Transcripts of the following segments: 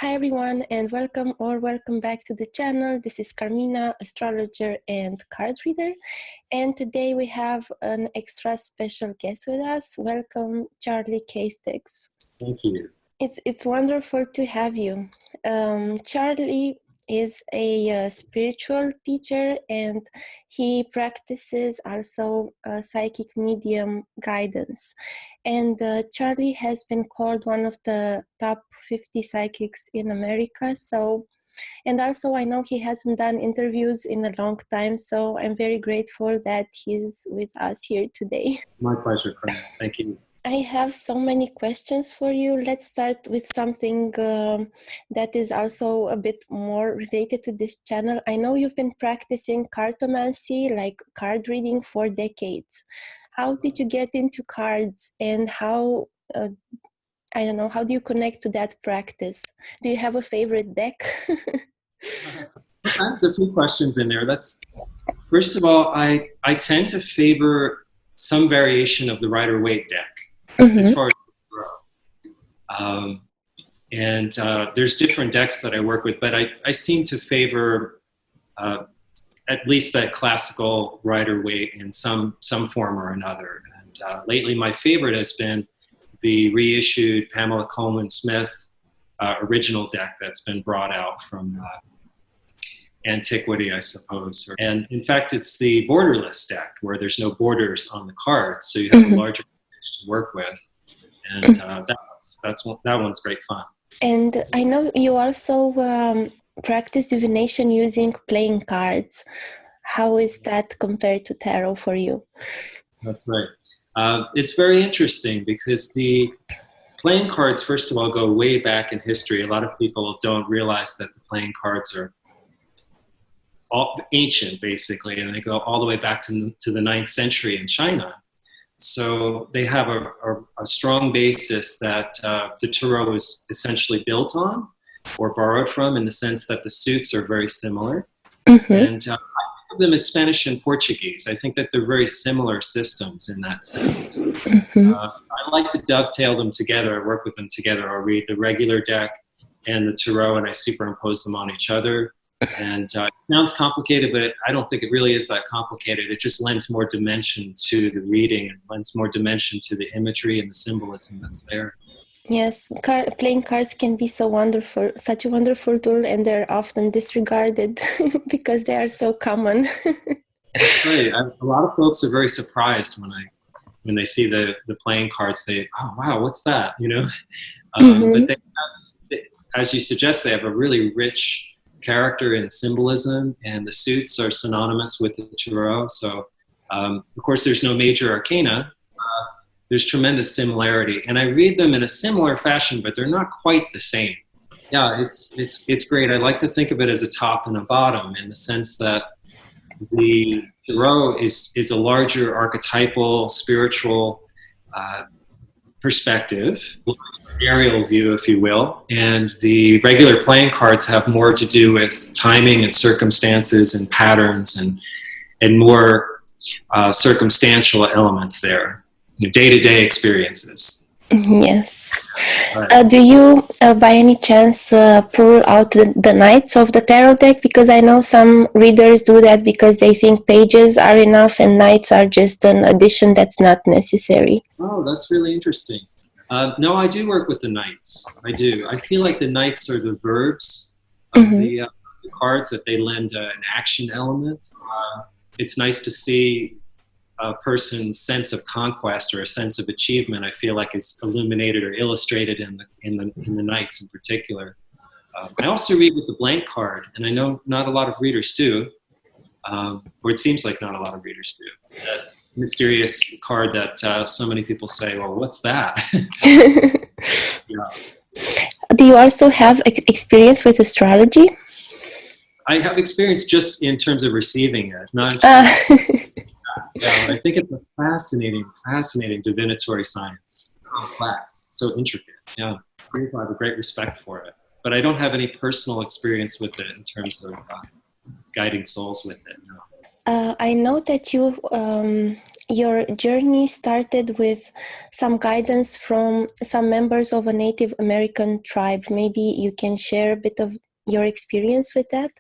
Hi everyone, and welcome back to the channel. This is Carmina, astrologer and card reader, and today we have an extra special guest with us. Welcome, Charley Castex. Thank you. It's wonderful to have you. Charley is a spiritual teacher, and he practices also psychic medium guidance. And Charley has been called one of the top 50 psychics in America. And also I know he hasn't done interviews in a long time, so I'm very grateful that he's with us here today. My pleasure, Carmen. Thank you. I have so many questions for you. Let's start with something that is also a bit more related to this channel. I know you've been practicing cartomancy, like card reading, for decades. How did you get into cards, and how, how do you connect to that practice? Do you have a favorite deck? There's a few questions in there. First of all, I tend to favor some variation of the Rider-Waite deck. Mm-hmm. As far as there's different decks that I work with, but I seem to favor at least that classical Rider-Waite in some form or another. And lately, my favorite has been the reissued Pamela Coleman Smith original deck that's been brought out from antiquity, I suppose. And in fact, it's the borderless deck where there's no borders on the cards, so you have a larger to work with, and that one's great fun. And I know you also practice divination using playing cards. How is that compared to tarot for you? That's right. It's very interesting because the playing cards, first of all, go way back in history. A lot of people don't realize that the playing cards are all ancient, basically, and they go all the way back to the 9th century in China. So they have a strong basis that the tarot is essentially built on or borrowed from, in the sense that the suits are very similar. Mm-hmm. And I think of them as Spanish and Portuguese. I think that they're very similar systems in that sense. Mm-hmm. I like to dovetail them together, work with them together. I'll read the regular deck and the tarot, and I superimpose them on each other. And it sounds complicated, but I don't think it really is that complicated. It just lends more dimension to the reading, and lends more dimension to the imagery and the symbolism that's there. Yes, playing cards can be so wonderful, such a wonderful tool, and they're often disregarded because they are so common. That's right. A lot of folks are very surprised when they see the playing cards. Oh wow, what's that? Mm-hmm. But they have, as you suggest, they have a really rich character and symbolism, and the suits are synonymous with the tarot. So, of course, there's no major arcana. There's tremendous similarity, and I read them in a similar fashion, but they're not quite the same. Yeah, it's great. I like to think of it as a top and a bottom, in the sense that the tarot is a larger archetypal, spiritual perspective, aerial view, if you will, and the regular playing cards have more to do with timing and circumstances and patterns and more circumstantial elements there, day-to-day experiences. Yes. Do you, by any chance, pull out the knights of the tarot deck? Because I know some readers do that because they think pages are enough and knights are just an addition that's not necessary. Oh, that's really interesting. No, I do work with the knights. I do. I feel like the knights are the verbs of mm-hmm. the cards, that they lend an action element. It's nice to see a person's sense of conquest or a sense of achievement. I feel like is illuminated or illustrated in the knights in particular. I also read with the blank card, and I know not a lot of readers do, or it seems like not a lot of readers do. That mysterious card that so many people say, well, what's that? Yeah. Do you also have experience with astrology? I have experience just in terms of receiving it, not in terms of yeah, I think it's a fascinating divinatory science. Complex, so intricate. Yeah, I have a great respect for it. But I don't have any personal experience with it in terms of guiding souls with it, no. I know that you your journey started with some guidance from some members of a Native American tribe. Maybe you can share a bit of your experience with that?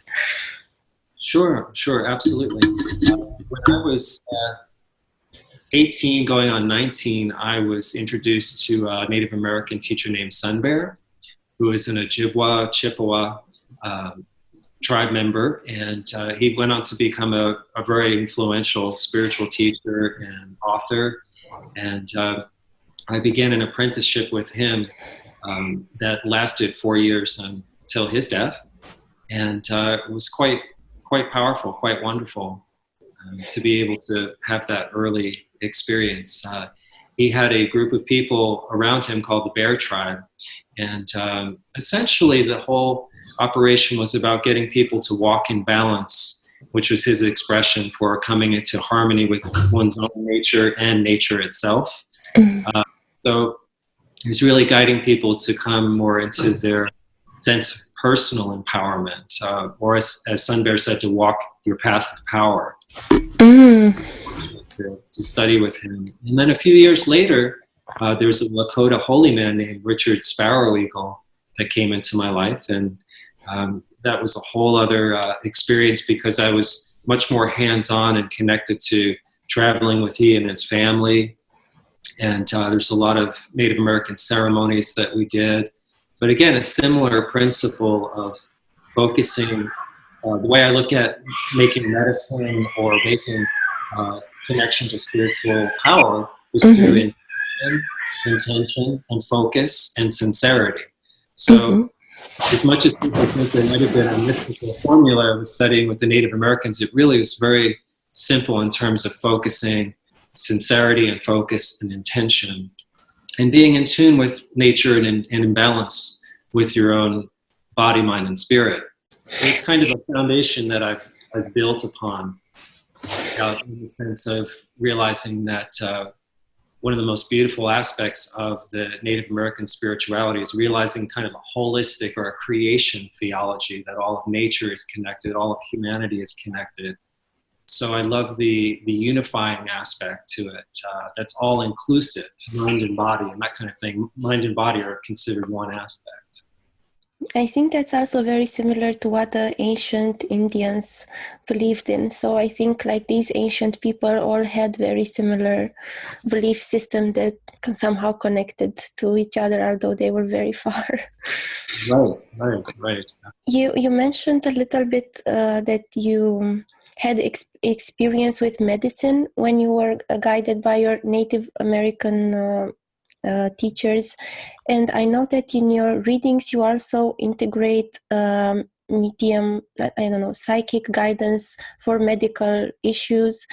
Sure, absolutely. When I was 18, going on 19, I was introduced to a Native American teacher named Sun Bear, who was an Ojibwa, Chippewa tribe member, and he went on to become a very influential spiritual teacher and author. And I began an apprenticeship with him that lasted 4 years until his death, and it was quite powerful, quite wonderful to be able to have that early experience. He had a group of people around him called the Bear Tribe, and essentially the whole operation was about getting people to walk in balance, which was his expression for coming into harmony with one's own nature and nature itself. So he was really guiding people to come more into their sense of personal empowerment, or as Sun Bear said, to walk your path of power. To study with him. And then a few years later, there was a Lakota holy man named Richard Sparrow Eagle that came into my life, and that was a whole other experience because I was much more hands-on and connected to traveling with he and his family. And there's a lot of Native American ceremonies that we did. But again, a similar principle of focusing, the way I look at making medicine or making connection to spiritual power was through intention and focus and sincerity. So as much as people think there might have been a mystical formula I was studying with the Native Americans, it really was very simple in terms of focusing, sincerity and focus and intention, and being in tune with nature and in balance with your own body, mind, and spirit. And it's kind of a foundation that I've built upon, in the sense of realizing that one of the most beautiful aspects of the Native American spirituality is realizing kind of a holistic or a creation theology, that all of nature is connected, all of humanity is connected. So I love the unifying aspect to it. That's all inclusive, mind and body and that kind of thing. Mind and body are considered one aspect. I think that's also very similar to what the ancient Indians believed in. So I think like these ancient people all had very similar belief system that somehow connected to each other, although they were very far. Right. You mentioned a little bit that you had experience with medicine when you were guided by your Native American teachers, and I know that in your readings you also integrate medium, psychic guidance for medical issues.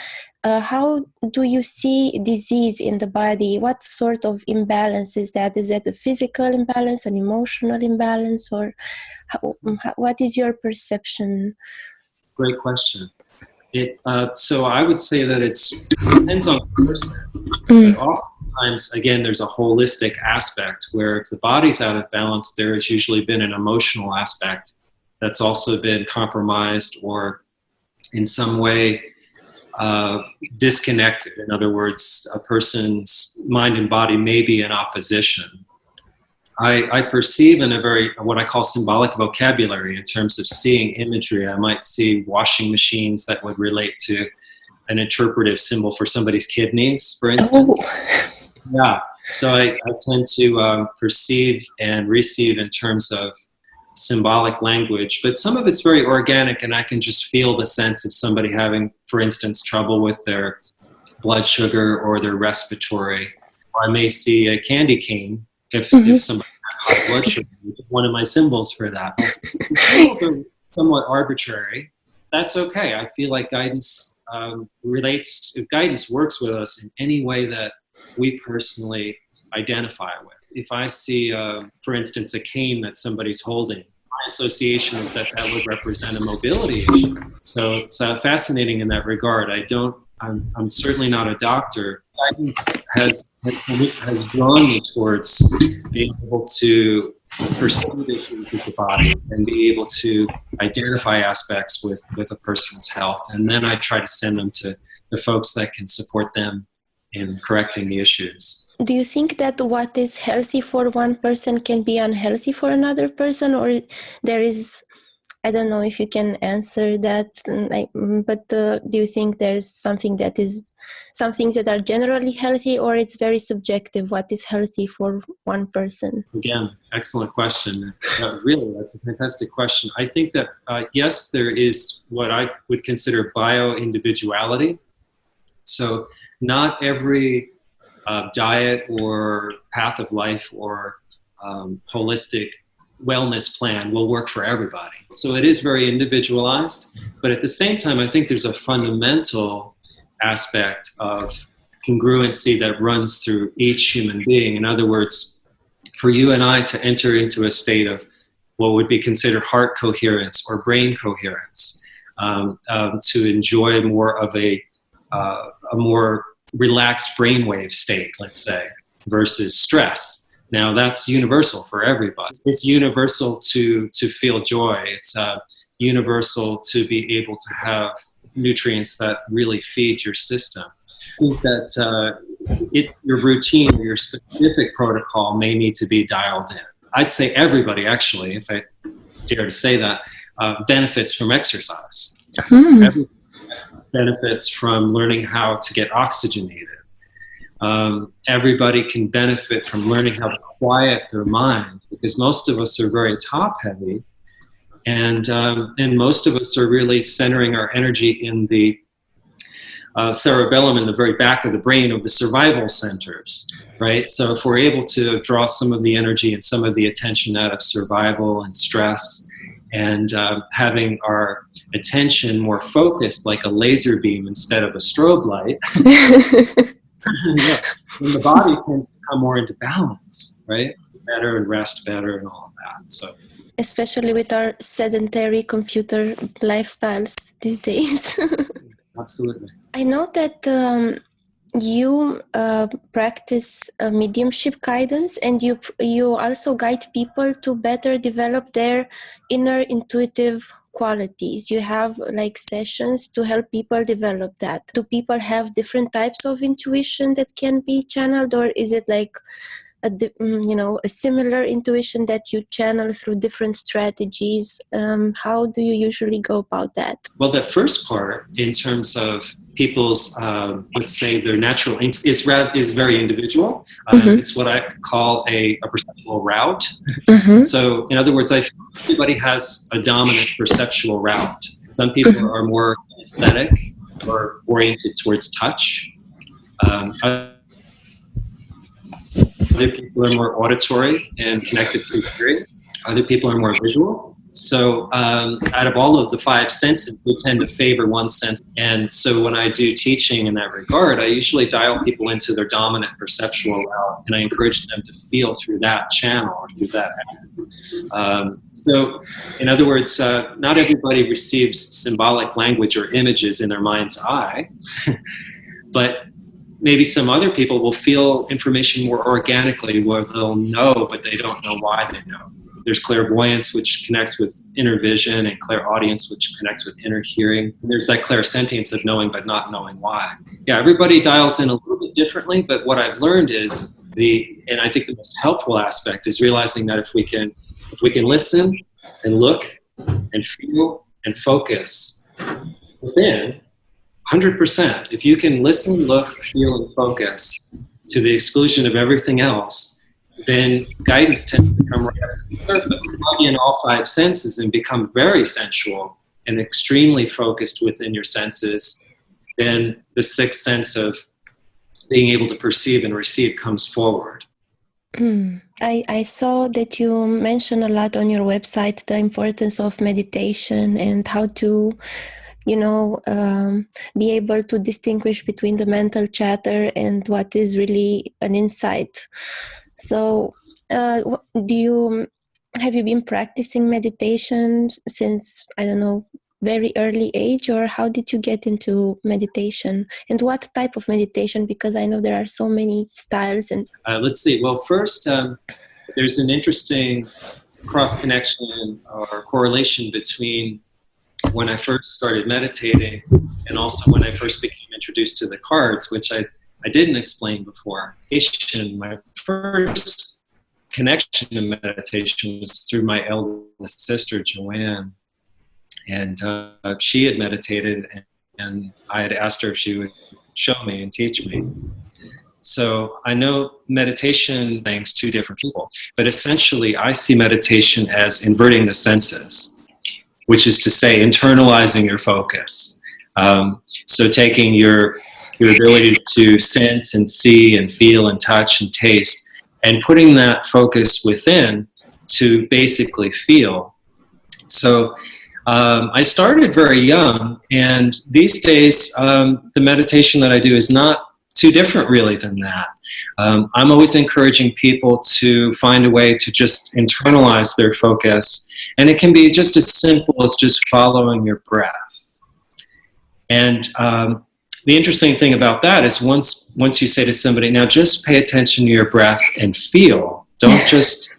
How do you see disease in the body? What sort of imbalance is that? Is that a physical imbalance, an emotional imbalance, or what is your perception? Great question. So I would say that it depends on the person. But oftentimes, again, there's a holistic aspect where if the body's out of balance, there has usually been an emotional aspect that's also been compromised or in some way disconnected. In other words, a person's mind and body may be in opposition. I perceive in a very, what I call symbolic vocabulary in terms of seeing imagery. I might see washing machines that would relate to an interpretive symbol for somebody's kidneys, for instance. Yeah, so I tend to perceive and receive in terms of symbolic language, but some of it's very organic and I can just feel the sense of somebody having, for instance, trouble with their blood sugar or their respiratory. Or I may see a candy cane if somebody has high blood sugar, which is one of my symbols for that. The symbols are somewhat arbitrary. That's okay. I feel like guidance guidance works with us in any way that we personally identify with. If I see, for instance, a cane that somebody's holding, my association is that would represent a mobility issue. So it's fascinating in that regard. I'm certainly not a doctor. Guidance has drawn me towards being able to perceive issues with the body and be able to identify aspects with a person's health. And then I try to send them to the folks that can support them in correcting the issues. Do you think that what is healthy for one person can be unhealthy for another person, or there is, I don't know if you can answer that, but do you think there's some things that are generally healthy, or it's very subjective what is healthy for one person? Again, excellent question. Really, that's a fantastic question. I think that, yes, there is what I would consider bio-individuality. So not every diet or path of life or holistic wellness plan will work for everybody. So it is very individualized, but at the same time, I think there's a fundamental aspect of congruency that runs through each human being. In other words, for you and I to enter into a state of what would be considered heart coherence or brain coherence, to enjoy more of a more relaxed brainwave state, let's say, versus stress. Now that's universal for everybody. It's universal to feel joy. It's universal to be able to have nutrients that really feed your system. I think that your routine or your specific protocol may need to be dialed in. I'd say everybody, actually, if I dare to say that, benefits from exercise. Everybody benefits from learning how to get oxygenated. Everybody can benefit from learning how to quiet their mind, because most of us are very top-heavy, and most of us are really centering our energy in the cerebellum, in the very back of the brain, of the survival centers, right? So if we're able to draw some of the energy and some of the attention out of survival and stress, and having our attention more focused like a laser beam instead of a strobe light, yeah, then the body tends to come more into balance, right? Better and rest better and all of that. So, especially with our sedentary computer lifestyles these days. Absolutely. I know that you practice mediumship guidance, and you also guide people to better develop their inner intuitive qualities. You have like sessions to help people develop that. Do people have different types of intuition that can be channeled, or is it like a similar intuition that you channel through different strategies? How do you usually go about that? Well, the first part, in terms of people's, let's say, their natural is very individual. It's what I call a perceptual route. So, in other words, I feel everybody has a dominant perceptual route. Some people are more aesthetic or oriented towards touch. Other people are more auditory and connected to hearing. Other people are more visual. So out of all of the five senses, we tend to favor one sense. And so when I do teaching in that regard, I usually dial people into their dominant perceptual route, and I encourage them to feel through that channel or through that act. So in other words, not everybody receives symbolic language or images in their mind's eye, but maybe some other people will feel information more organically, where they'll know, but they don't know why they know. There's clairvoyance, which connects with inner vision, and clairaudience, which connects with inner hearing. And there's that clairsentience of knowing but not knowing why. Yeah, everybody dials in a little bit differently, but what I've learned is and I think the most helpful aspect is realizing that if we can listen and look and feel and focus within, 100%. If you can listen, look, feel, and focus to the exclusion of everything else, then guidance tends to come right up to the surface. Plug in all five senses and become very sensual and extremely focused within your senses, then the sixth sense of being able to perceive and receive comes forward. I saw that you mention a lot on your website the importance of meditation and how to be able to distinguish between the mental chatter and what is really an insight. So have you been practicing meditation since, I don't know, very early age, or how did you get into meditation, and what type of meditation? Because I know there are so many styles. And let's see. Well, first, there's an interesting cross-connection or correlation between when I first started meditating and also when I first became introduced to the cards, which I didn't explain before. My first connection to meditation was through my eldest sister, Joanne. And she had meditated, and I had asked her if she would show me and teach me. So I know meditation thanks two different people, but essentially I see meditation as inverting the senses, which is to say internalizing your focus. So taking your ability to sense and see and feel and touch and taste and putting that focus within to basically feel. So I started very young, and these days the meditation that I do is not too different really than that. I'm always encouraging people to find a way to just internalize their focus, and it can be just as simple as just following your breath. And the interesting thing about that is once you say to somebody, now just pay attention to your breath and feel, don't just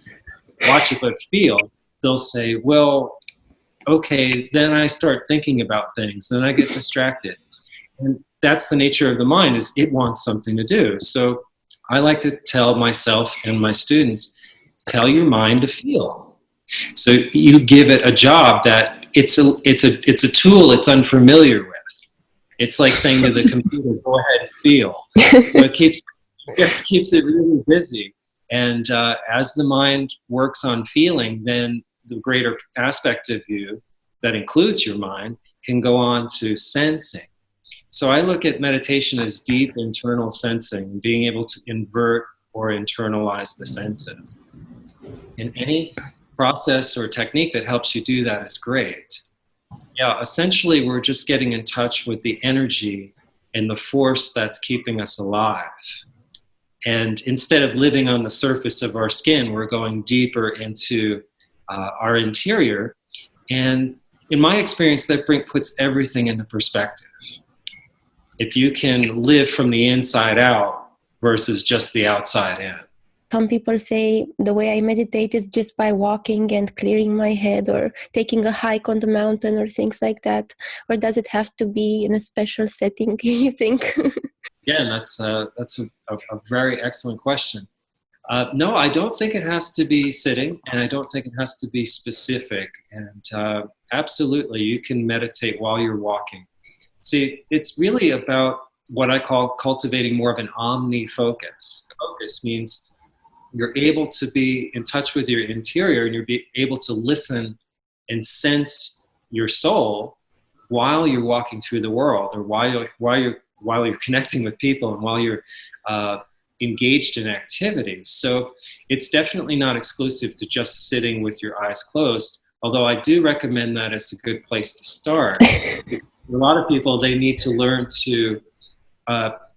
watch it but feel, they'll say, well, okay, then I start thinking about things, then I get distracted. And that's the nature of the mind, is it wants something to do. So I like to tell myself and my students, tell your mind to feel. So you give it a job that it's a tool it's unfamiliar with. It's like saying to the computer, go ahead and feel. So it keeps it really busy. And as the mind works on feeling, then the greater aspect of you that includes your mind can go on to sensing. So I look at meditation as deep internal sensing, being able to invert or internalize the senses. And any process or technique that helps you do that is great. Yeah, essentially we're just getting in touch with the energy and the force that's keeping us alive. And instead of living on the surface of our skin, we're going deeper into our interior. And in my experience, that puts everything into perspective. If you can live from the inside out versus just the outside in. Some people say the way I meditate is just by walking and clearing my head or taking a hike on the mountain or things like that. Or does it have to be in a special setting, you think? Yeah, that's a very excellent question. No, I don't think it has to be sitting, and I don't think it has to be specific. And absolutely, you can meditate while you're walking. See, it's really about what I call cultivating more of an omni-focus. Focus means you're able to be in touch with your interior, and you're able to listen and sense your soul while you're walking through the world, or while you're connecting with people, and while you're engaged in activities. So it's definitely not exclusive to just sitting with your eyes closed, although I do recommend that as a good place to start. A lot of people, they need to learn to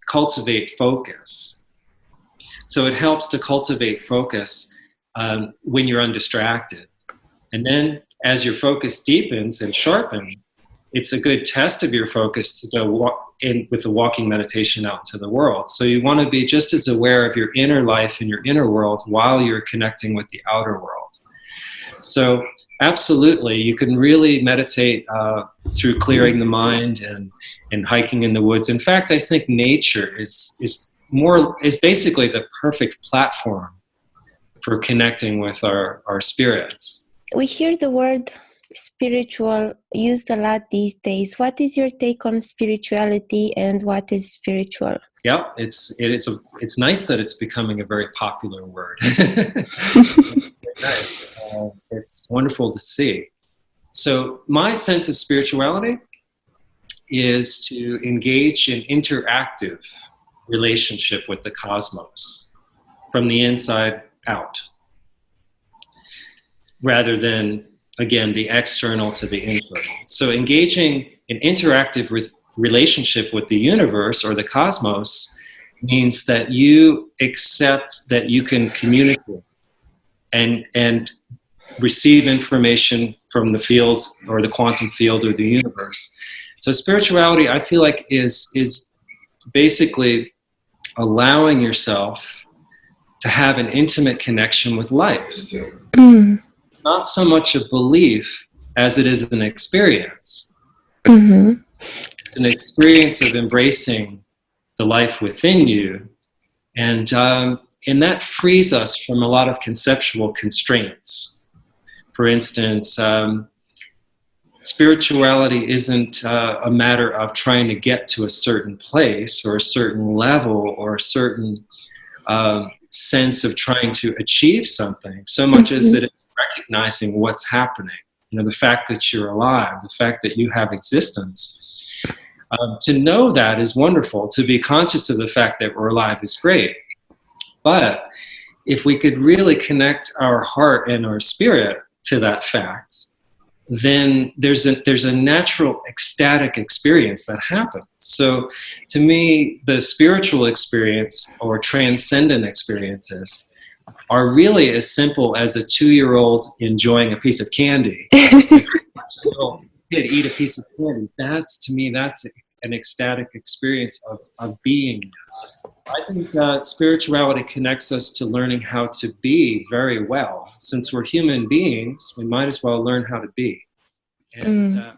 cultivate focus. So it helps to cultivate focus when you're undistracted. And then as your focus deepens and sharpens, it's a good test of your focus to go in with the walking meditation out into the world. So you want to be just as aware of your inner life and your inner world while you're connecting with the outer world. So absolutely, you can really meditate through clearing the mind and hiking in the woods. In fact, I think nature is basically the perfect platform for connecting with our spirits. We hear the word spiritual used a lot these days. What is your take on spirituality, and what is spiritual? Yeah, it's nice that it's becoming a very popular word. Nice. It's wonderful to see. So my sense of spirituality is to engage in interactive relationship with the cosmos from the inside out, rather than, again, the external to the internal. So engaging in interactive relationship with the universe or the cosmos means that you accept that you can communicate and receive information from the field or the quantum field or the universe. So spirituality, I feel like, is basically allowing yourself to have an intimate connection with life. Not so much a belief as it is an experience. It's an experience of embracing the life within you. And that frees us from a lot of conceptual constraints. For instance, spirituality isn't a matter of trying to get to a certain place or a certain level or a certain sense of trying to achieve something, so much as it is recognizing what's happening. You know, the fact that you're alive, the fact that you have existence. To know that is wonderful. To be conscious of the fact that we're alive is great. But if we could really connect our heart and our spirit to that fact, then there's a natural ecstatic experience that happens. So to me, the spiritual experience or transcendent experiences are really as simple as a 2-year-old enjoying a piece of candy. Like, watch a little kid eat a piece of candy. To me, that's an ecstatic experience of beingness. I think spirituality connects us to learning how to be very well. Since we're human beings, we might as well learn how to be. And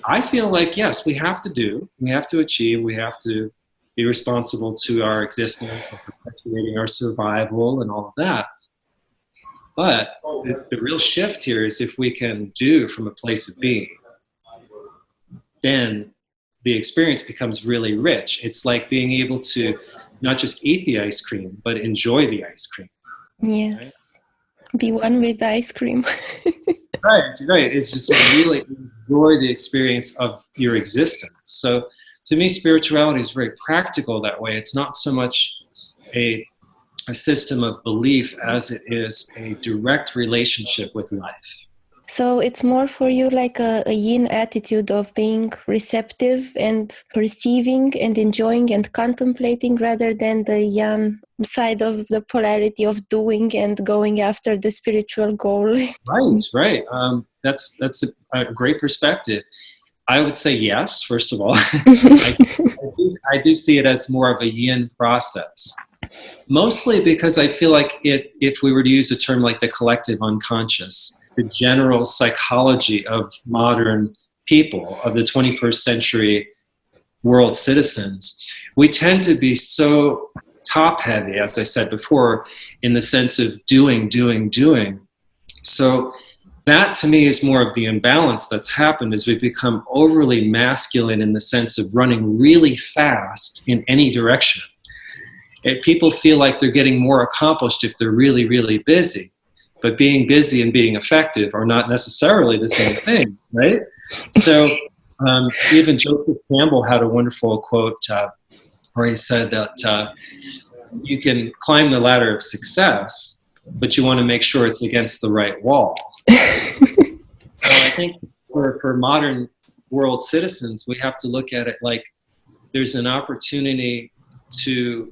I feel like, yes, we have to achieve, we have to be responsible to our existence and perpetuating our survival and all of that. But the real shift here is if we can do from a place of being, then the experience becomes really rich. It's like being able to not just eat the ice cream, but enjoy the ice cream. Yes. Right? Be one with the ice cream. Right. It's just really enjoy the experience of your existence. So to me, spirituality is very practical that way. It's not so much a system of belief as it is a direct relationship with life. So it's more for you like a yin attitude of being receptive and perceiving and enjoying and contemplating, rather than the yang side of the polarity of doing and going after the spiritual goal. Right. That's a great perspective. I would say yes, first of all. I do see it as more of a yin process. Mostly because I feel like if we were to use a term like the collective unconscious, the general psychology of modern people, of the 21st century world citizens, we tend to be so top-heavy, as I said before, in the sense of doing. So that, to me, is more of the imbalance that's happened as we've become overly masculine in the sense of running really fast in any direction. People feel like they're getting more accomplished if they're really, really busy. But being busy and being effective are not necessarily the same thing, right? So even Joseph Campbell had a wonderful quote where he said that you can climb the ladder of success, but you want to make sure it's against the right wall. So I think for modern world citizens, we have to look at it like there's an opportunity to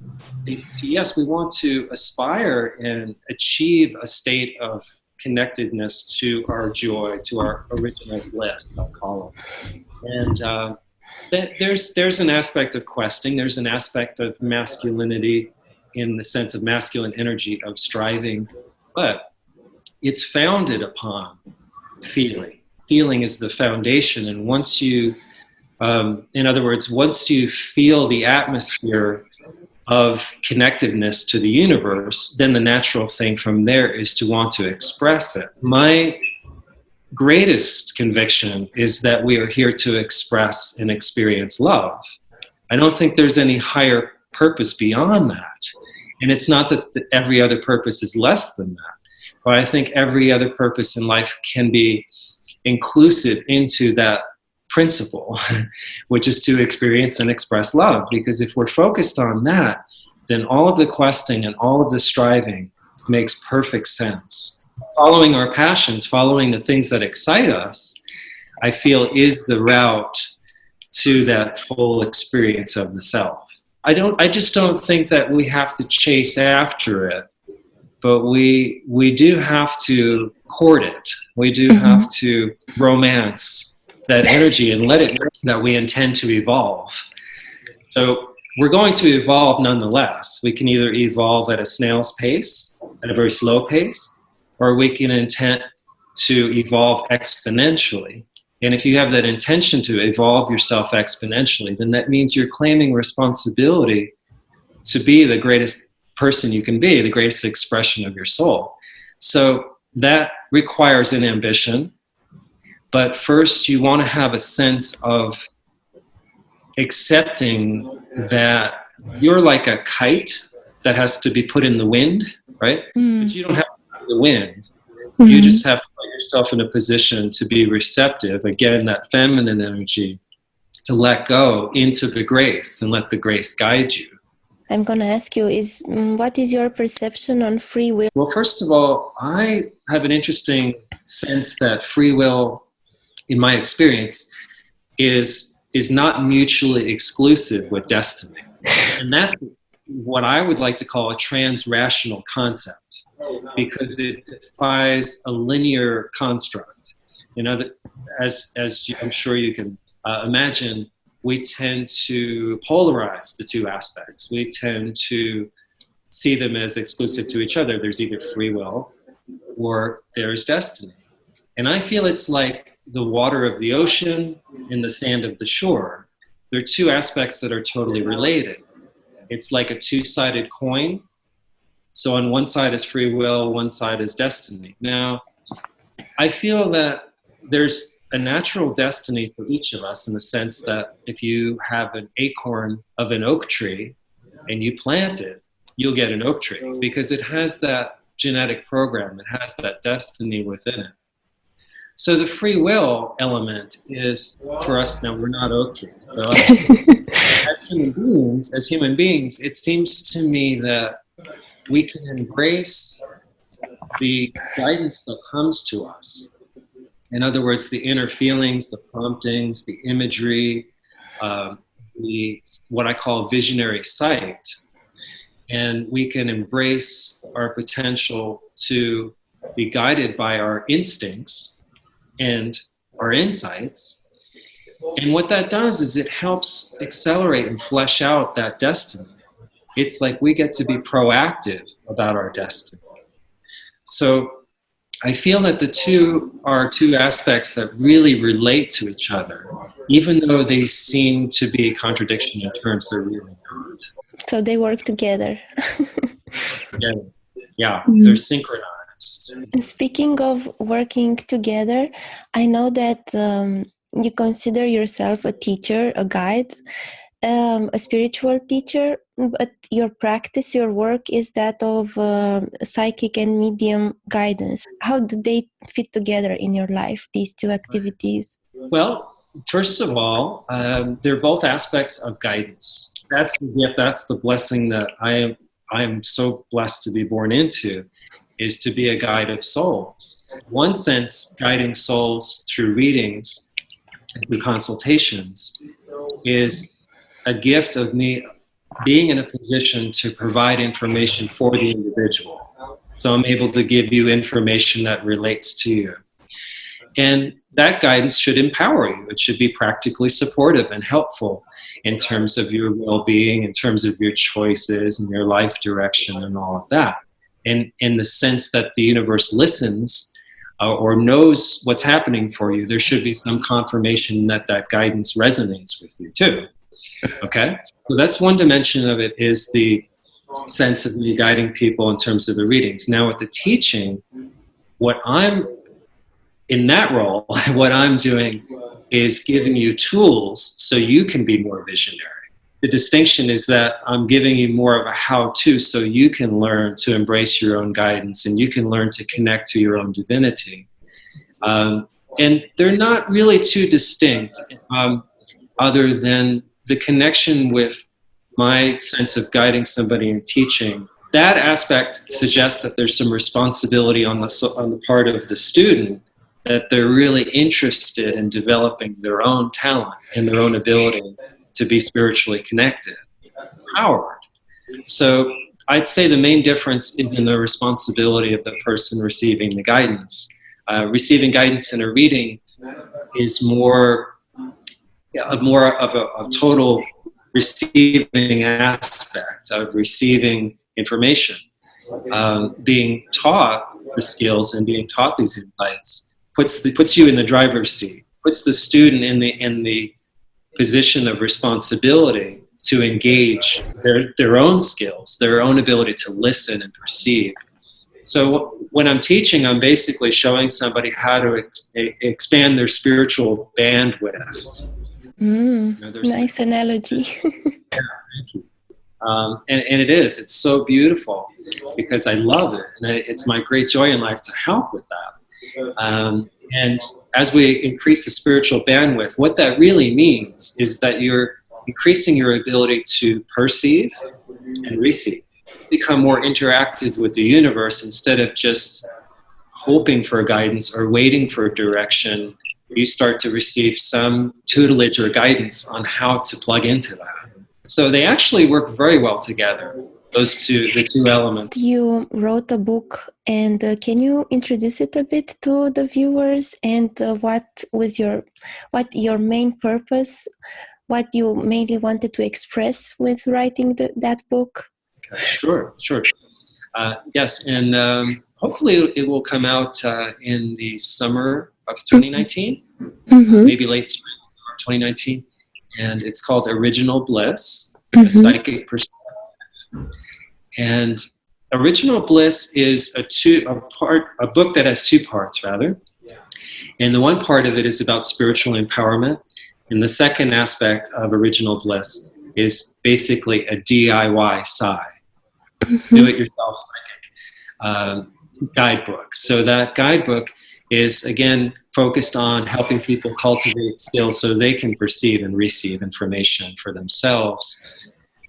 yes, we want to aspire and achieve a state of connectedness to our joy, to our original bliss, I'll call it. And there's an aspect of questing, there's an aspect of masculinity in the sense of masculine energy of striving, but it's founded upon feeling. Feeling is the foundation, and once you, in other words, once you feel the atmosphere of connectedness to the universe, then the natural thing from there is to want to express it. My greatest conviction is that we are here to express and experience love. I don't think there's any higher purpose beyond that. And it's not that every other purpose is less than that, but I think every other purpose in life can be inclusive into that principle, which is to experience and express love. Because if we're focused on that, then all of the questing and all of the striving makes perfect sense. Following our passions, following the things that excite us, I feel is the route to that full experience of the self. I just don't think that we have to chase after it, but we do have to court it. We do have to romance that energy and let it know that we intend to evolve. So we're going to evolve nonetheless. We can either evolve at a snail's pace, at a very slow pace, or we can intend to evolve exponentially. And if you have that intention to evolve yourself exponentially, then that means you're claiming responsibility to be the greatest person you can be, the greatest expression of your soul. So that requires an ambition. But first, you want to have a sense of accepting that you're like a kite that has to be put in the wind, right? But you don't have to put the wind. You just have to put yourself in a position to be receptive, again, that feminine energy, to let go into the grace and let the grace guide you. I'm going to ask you, what is your perception on free will? Well, first of all, I have an interesting sense that free will, in my experience, is not mutually exclusive with destiny. And that's what I would like to call a trans-rational concept, because it defies a linear construct. You know, as I'm sure you can imagine, we tend to polarize the two aspects. We tend to see them as exclusive to each other. There's either free will or there's destiny. And I feel it's like the water of the ocean and the sand of the shore. They're two aspects that are totally related. It's like a two-sided coin. So on one side is free will, one side is destiny. Now, I feel that there's a natural destiny for each of us, in the sense that if you have an acorn of an oak tree and you plant it, you'll get an oak tree, because it has that genetic program, it has that destiny within it. So the free will element is, for us, now we're not oak trees, but as human beings, it seems to me that we can embrace the guidance that comes to us. In other words, the inner feelings, the promptings, the imagery, what I call visionary sight. And we can embrace our potential to be guided by our instincts and our insights. And what that does is it helps accelerate and flesh out that destiny. It's like we get to be proactive about our destiny. So I feel that the two are two aspects that really relate to each other, even though they seem to be a contradiction in terms, they're really not. So they work together. Yeah, they're synchronized. Speaking of working together, I know that you consider yourself a teacher, a guide, a spiritual teacher, but your practice, your work is that of psychic and medium guidance. How do they fit together in your life, these two activities? Well, first of all, they're both aspects of guidance. That's the gift, that's the blessing that I am so blessed to be born into, is to be a guide of souls. One sense, guiding souls through readings, through consultations, is a gift of me being in a position to provide information for the individual. So I'm able to give you information that relates to you. And that guidance should empower you. It should be practically supportive and helpful in terms of your well-being, in terms of your choices and your life direction and all of that. And in the sense that the universe listens or knows what's happening for you, there should be some confirmation that that guidance resonates with you too. Okay? So that's one dimension of it, is the sense of me guiding people in terms of the readings. Now with the teaching, what I'm in that role, what I'm doing is giving you tools so you can be more visionary. The distinction is that I'm giving you more of a how-to so you can learn to embrace your own guidance and you can learn to connect to your own divinity. And they're not really too distinct, other than the connection with my sense of guiding somebody and teaching. That aspect suggests that there's some responsibility on the part of the student, that they're really interested in developing their own talent and their own ability to be spiritually connected, empowered. So I'd say the main difference is in the responsibility of the person receiving the guidance. Receiving guidance in a reading is more of a total receiving aspect of receiving information. Being taught the skills and being taught these insights puts you in the driver's seat. puts the student in the position of responsibility to engage their own skills, their own ability to listen and perceive. So when I'm teaching, I'm basically showing somebody how to expand their spiritual bandwidth. Nice analogy. Thank you. And it's so beautiful because I love it. And it's my great joy in life to help with that. And as we increase the spiritual bandwidth, what that really means is that you're increasing your ability to perceive and receive, become more interactive with the universe instead of just hoping for guidance or waiting for direction. You start to receive some tutelage or guidance on how to plug into that. So they actually work very well together, the two elements. You wrote a book, and can you introduce it a bit to the viewers, and what your main purpose, what you mainly wanted to express with writing that book? Okay, sure. Yes, and hopefully it will come out in the summer of 2019, maybe late spring of 2019. And it's called Original Bliss, a psychic perspective. And Original Bliss is a book that has two parts, rather. And the one part of it is about spiritual empowerment. And the second aspect of Original Bliss is basically a DIY do-it-yourself psychic guidebook. So that guidebook is, again, focused on helping people cultivate skills so they can perceive and receive information for themselves.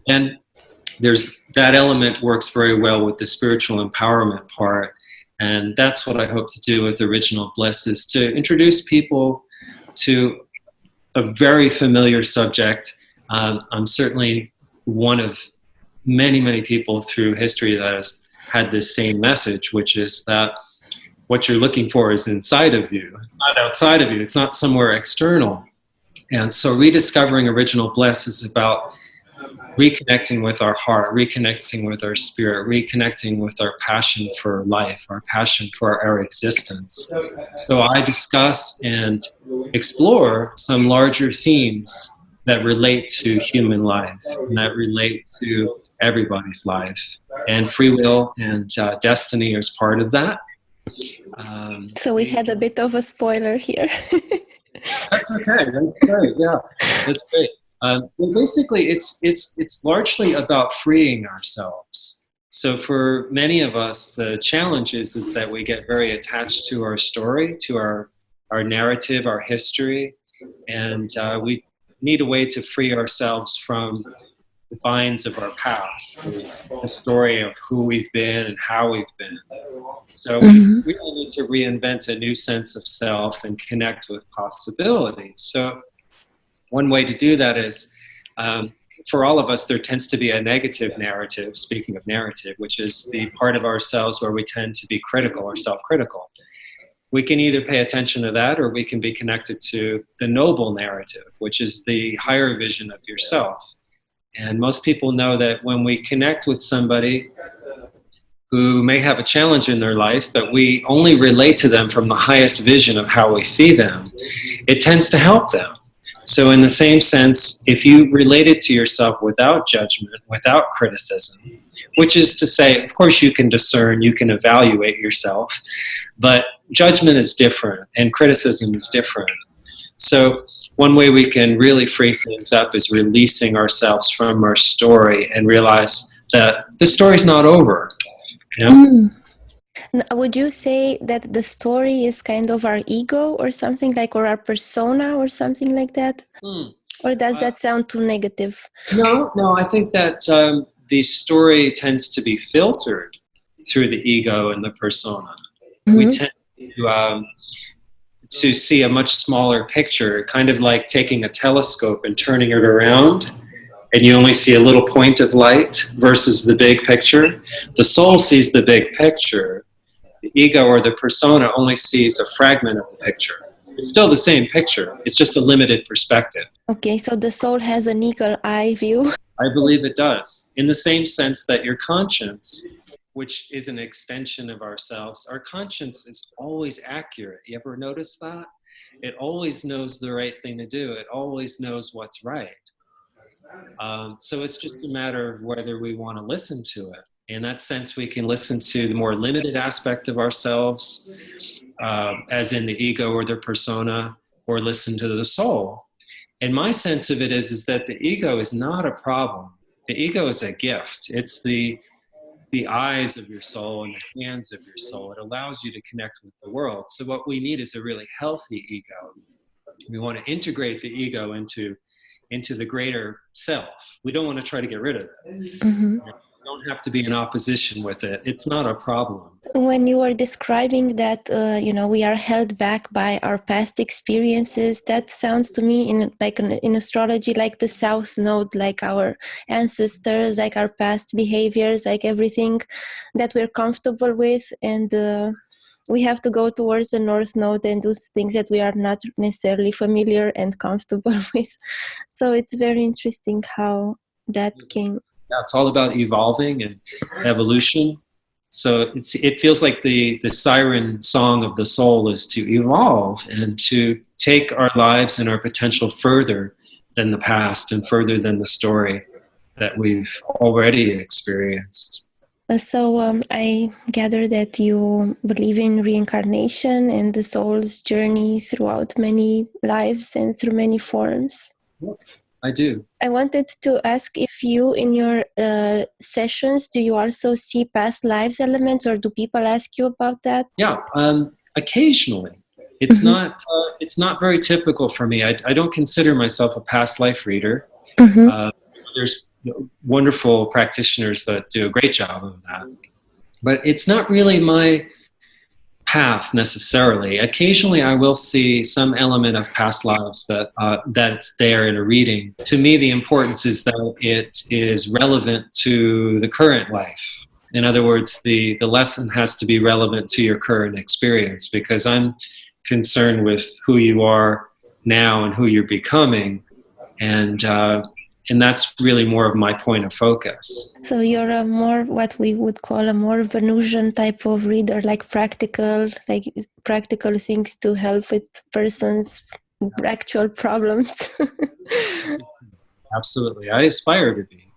And that element works very well with the spiritual empowerment part. And that's what I hope to do with Original Bliss, is to introduce people to a very familiar subject. I'm certainly one of many, many people through history that has had this same message, which is that what you're looking for is inside of you. It's not outside of you. It's not somewhere external. And so rediscovering Original Bliss is about reconnecting with our heart, reconnecting with our spirit, reconnecting with our passion for life, our passion for our existence. So I discuss and explore some larger themes that relate to human life and that relate to everybody's life. And free will and destiny is part of that. So we had a bit of a spoiler here. That's okay. That's great. Yeah, that's great. Well, basically, it's largely about freeing ourselves. So for many of us, the challenge is that we get very attached to our story, to our narrative, our history, and we need a way to free ourselves from the binds of our past, the story of who we've been and how we've been. So we really need to reinvent a new sense of self and connect with possibility. So one way to do that is, for all of us, there tends to be a negative narrative, speaking of narrative, which is the part of ourselves where we tend to be critical or self-critical. We can either pay attention to that, or we can be connected to the noble narrative, which is the higher vision of yourself. And most people know that when we connect with somebody who may have a challenge in their life, but we only relate to them from the highest vision of how we see them, it tends to help them. So in the same sense, if you related to yourself without judgment, without criticism, which is to say, of course you can discern, you can evaluate yourself, but judgment is different and criticism is different. So one way we can really free things up is releasing ourselves from our story and realize that the story's not over. You know? Would you say that the story is kind of our ego or something like, or our persona or something like that? Or does that sound too negative? No, I think that the story tends to be filtered through the ego and the persona. We tend to see a much smaller picture, kind of like taking a telescope and turning it around, and you only see a little point of light versus the big picture. The soul sees the big picture. The ego or the persona only sees a fragment of the picture. It's still the same picture. It's just a limited perspective. Okay, so the soul has an eagle eye view. I believe it does. In the same sense that your conscience, which is an extension of ourselves, our conscience is always accurate. You ever notice that? It always knows the right thing to do. It always knows what's right. So it's just a matter of whether we want to listen to it. In that sense, we can listen to the more limited aspect of ourselves, as in the ego or the persona, or listen to the soul. And my sense of it is that the ego is not a problem. The ego is a gift. It's the eyes of your soul and the hands of your soul. It allows you to connect with the world. So what we need is a really healthy ego. We want to integrate the ego into the greater self. We don't want to try to get rid of it. Mm-hmm. You don't have to be in opposition with it. It's not a problem. When you were describing that, we are held back by our past experiences, that sounds to me in astrology like the South Node, like our ancestors, like our past behaviors, like everything that we're comfortable with, and we have to go towards the North Node and do things that we are not necessarily familiar and comfortable with. So it's very interesting how that came. Yeah, it's all about evolving and evolution. So it feels like the siren song of the soul is to evolve and to take our lives and our potential further than the past and further than the story that we've already experienced. So I gather that you believe in reincarnation and the soul's journey throughout many lives and through many forms. I do. I wanted to ask if you, in your sessions, do you also see past lives elements, or do people ask you about that? Yeah, occasionally. It's not very typical for me. I don't consider myself a past life reader. There's wonderful practitioners that do a great job of that, but it's not really my path necessarily. Occasionally I will see some element of past lives that's there in a reading. To me, the importance is that it is relevant to the current life. In other words, the lesson has to be relevant to your current experience, because I'm concerned with who you are now and who you're becoming, and that's really more of my point of focus. So you're a more, what we would call a more Venusian type of reader, like practical things to help with person's actual problems. Absolutely. I aspire to be.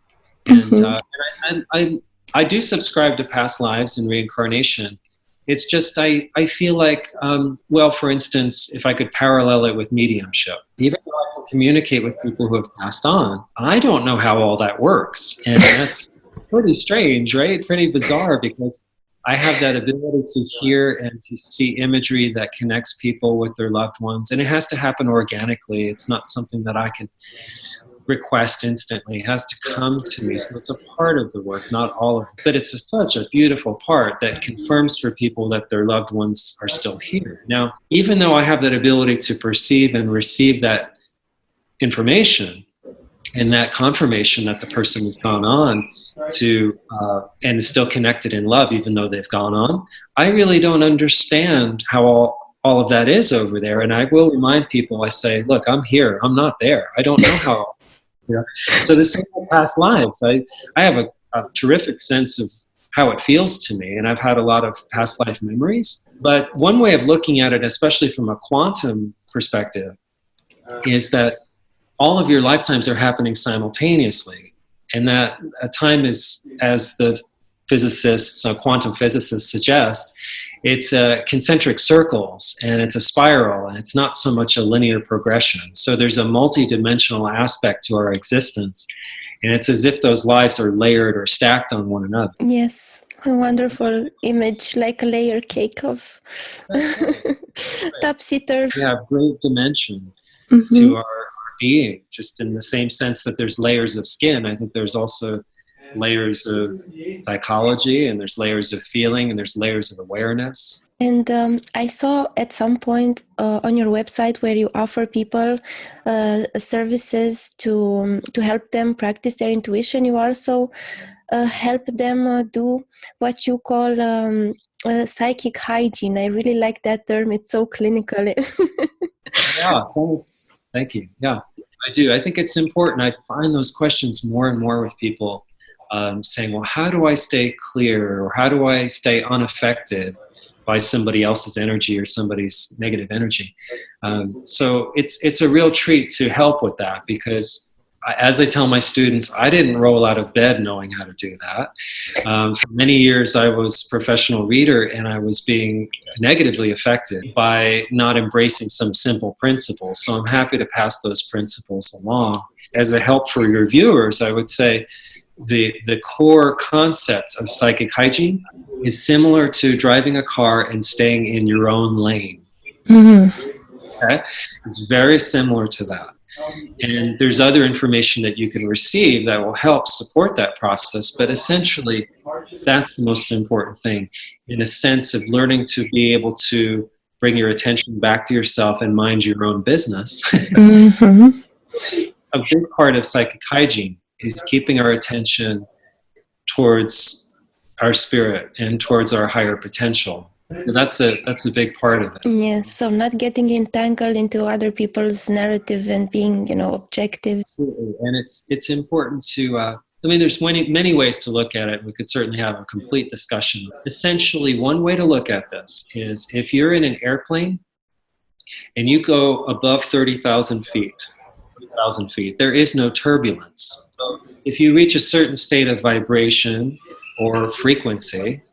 And I do subscribe to past lives and reincarnation. It's just I feel like, for instance, if I could parallel it with mediumship, even though I can communicate with people who have passed on, I don't know how all that works. And that's pretty strange, right? Pretty bizarre, because I have that ability to hear and to see imagery that connects people with their loved ones. And it has to happen organically. It's not something that I can request instantly. It has to come to me. So it's a part of the work, not all of it. But it's such a beautiful part that confirms for people that their loved ones are still here. Now, even though I have that ability to perceive and receive that information and that confirmation that the person has gone on to and is still connected in love, even though they've gone on, I really don't understand how all of that is over there. And I will remind people, I say, look, I'm here. I'm not there. I don't know how. Yeah. So the same with past lives. I have a terrific sense of how it feels to me, and I've had a lot of past life memories. But one way of looking at it, especially from a quantum perspective, is that all of your lifetimes are happening simultaneously, and that a time is, as the physicists, quantum physicists suggest, it's concentric circles, and it's a spiral, and it's not so much a linear progression. So there's a multi-dimensional aspect to our existence, and it's as if those lives are layered or stacked on one another. Yes, a wonderful image, like a layer cake of topsy-turvy. We have great dimension to our being, just in the same sense that there's layers of skin. I think there's also layers of psychology, and there's layers of feeling, and there's layers of awareness. And I saw at some point on your website where you offer people services to help them practice their intuition. You also help them do what you call psychic hygiene. I really like that term. It's so clinical. Yeah, thanks. Thank you. Yeah, I do. I think it's important. I find those questions more and more with people. Saying, well, how do I stay clear, or how do I stay unaffected by somebody else's energy or somebody's negative energy. So it's a real treat to help with that, because as I tell my students, I didn't roll out of bed knowing how to do that. For many years, I was a professional reader, and I was being negatively affected by not embracing some simple principles. So I'm happy to pass those principles along. As a help for your viewers, I would say the core concept of psychic hygiene is similar to driving a car and staying in your own lane. Okay? It's very similar to that. And there's other information that you can receive that will help support that process, but essentially that's the most important thing, in a sense of learning to be able to bring your attention back to yourself and mind your own business. A big part of psychic hygiene is keeping our attention towards our spirit and towards our higher potential. So that's a big part of it. Yes, so not getting entangled into other people's narrative and being, objective. Absolutely, and it's important to. There's many ways to look at it. We could certainly have a complete discussion. Essentially, one way to look at this is if you're in an airplane and you go above 30,000 feet, there is no turbulence. If you reach a certain state of vibration or frequency,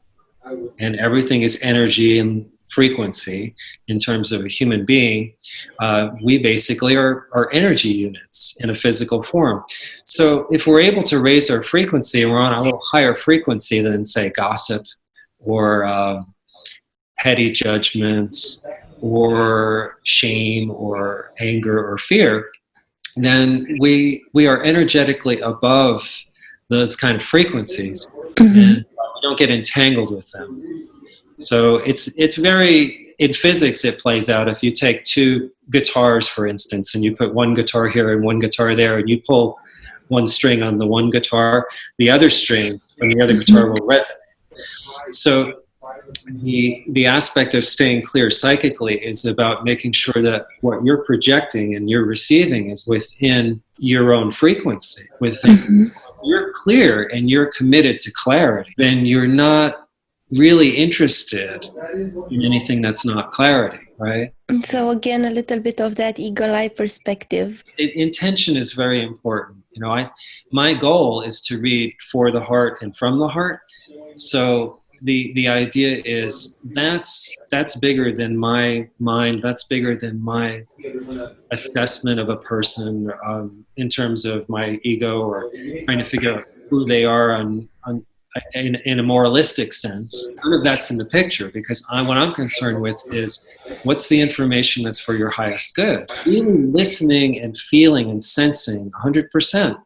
and everything is energy and frequency in terms of a human being, we basically are energy units in a physical form. So if we're able to raise our frequency, and we're on a little higher frequency than, say, gossip or petty judgments or shame or anger or fear, then we are energetically above those kind of frequencies, and we don't get entangled with them. So it's very, in physics it plays out. If you take two guitars, for instance, and you put one guitar here and one guitar there, and you pull one string on the one guitar, the other string from the other guitar will resonate. So the aspect of staying clear psychically is about making sure that what you're projecting and you're receiving is within your own frequency. If you're clear and you're committed to clarity, then you're not really interested in anything that's not clarity, right? So again, a little bit of that eagle eye perspective. Intention is very important. My goal is to read for the heart and from the heart. So the idea is that's bigger than my mind. That's bigger than my assessment of a person in terms of my ego, or trying to figure out who they are in a moralistic sense. None of that's in the picture, because what I'm concerned with is what's the information that's for your highest good. Really listening and feeling and sensing 100%,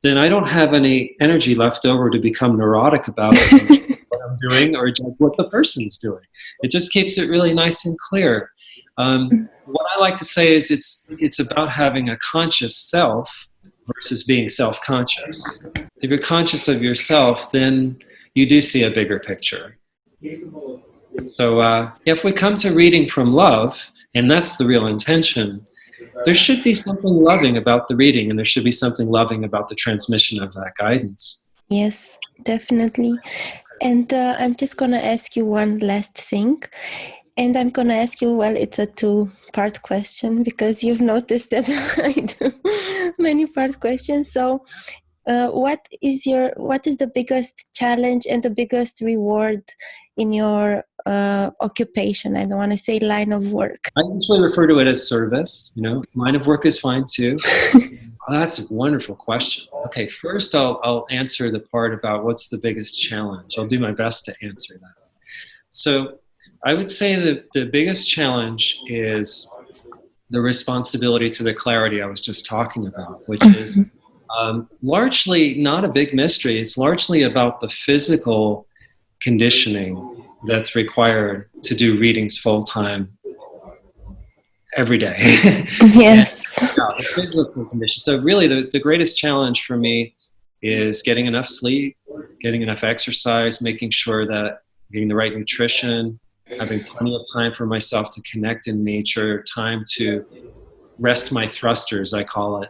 then I don't have any energy left over to become neurotic about it. What I'm doing or judge what the person's doing. It just keeps it really nice and clear. What I like to say is it's about having a conscious self versus being self-conscious. If you're conscious of yourself, then you do see a bigger picture. So if we come to reading from love, and that's the real intention, there should be something loving about the reading, and there should be something loving about the transmission of that guidance. Yes, definitely. And I'm just going to ask you one last thing. And I'm going to ask you, well, it's a two-part question, because you've noticed that I do many-part questions. So what is the biggest challenge and the biggest reward in your occupation? I don't want to say line of work. I usually refer to it as service. Line of work is fine too. Oh, that's a wonderful question. Okay, first I'll answer the part about what's the biggest challenge. I'll do my best to answer that. So I would say that the biggest challenge is the responsibility to the clarity I was just talking about, which is largely not a big mystery. It's largely about the physical conditioning that's required to do readings full-time every day. Yes. The physical condition. So really the greatest challenge for me is getting enough sleep, getting enough exercise, making sure that I'm getting the right nutrition, having plenty of time for myself to connect in nature, time to rest my thrusters, I call it,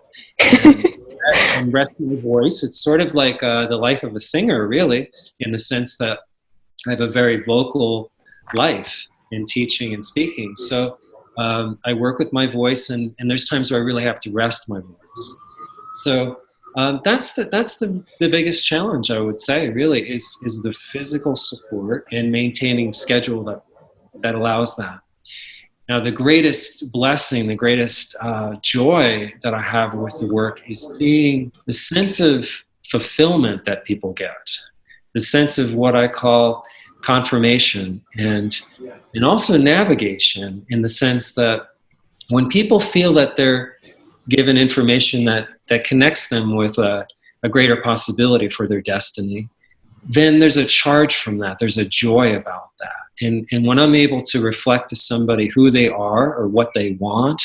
and rest my voice. It's sort of like the life of a singer, really, in the sense that I have a very vocal life in teaching and speaking. So I work with my voice, and there's times where I really have to rest my voice. So that's the biggest challenge, I would say, really, is the physical support and maintaining schedule that allows that. Now, the greatest blessing, the greatest joy that I have with the work is seeing the sense of fulfillment that people get, the sense of what I call confirmation, and also navigation, in the sense that when people feel that they're given information that connects them with a greater possibility for their destiny, then there's a charge from that. There's a joy about that. And when I'm able to reflect to somebody who they are, or what they want,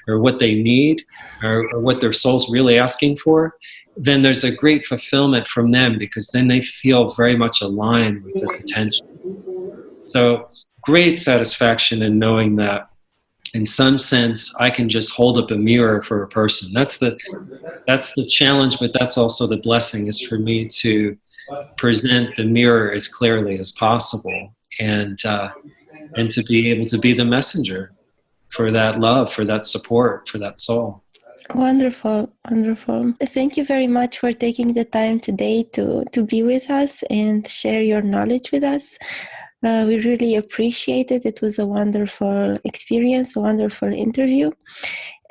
or what they need, or what their soul's really asking for, then there's a great fulfillment from them, because then they feel very much aligned with their potential. So great satisfaction in knowing that in some sense I can just hold up a mirror for a person. That's the challenge, but that's also the blessing, is for me to present the mirror as clearly as possible, and to be able to be the messenger for that love, for that support, for that soul. Wonderful, wonderful. Thank you very much for taking the time today to be with us and share your knowledge with us. We really appreciate it. It was a wonderful experience, a wonderful interview.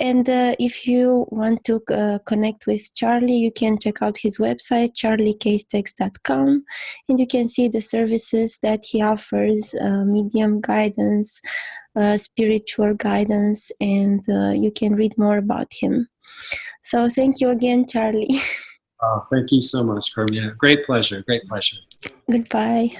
And if you want to connect with Charley, you can check out his website, charleycastex.com, and you can see the services that he offers, medium guidance, spiritual guidance, and you can read more about him. So thank you again, Charley. Oh, thank you so much, Carmina. Great pleasure. Great pleasure. Goodbye.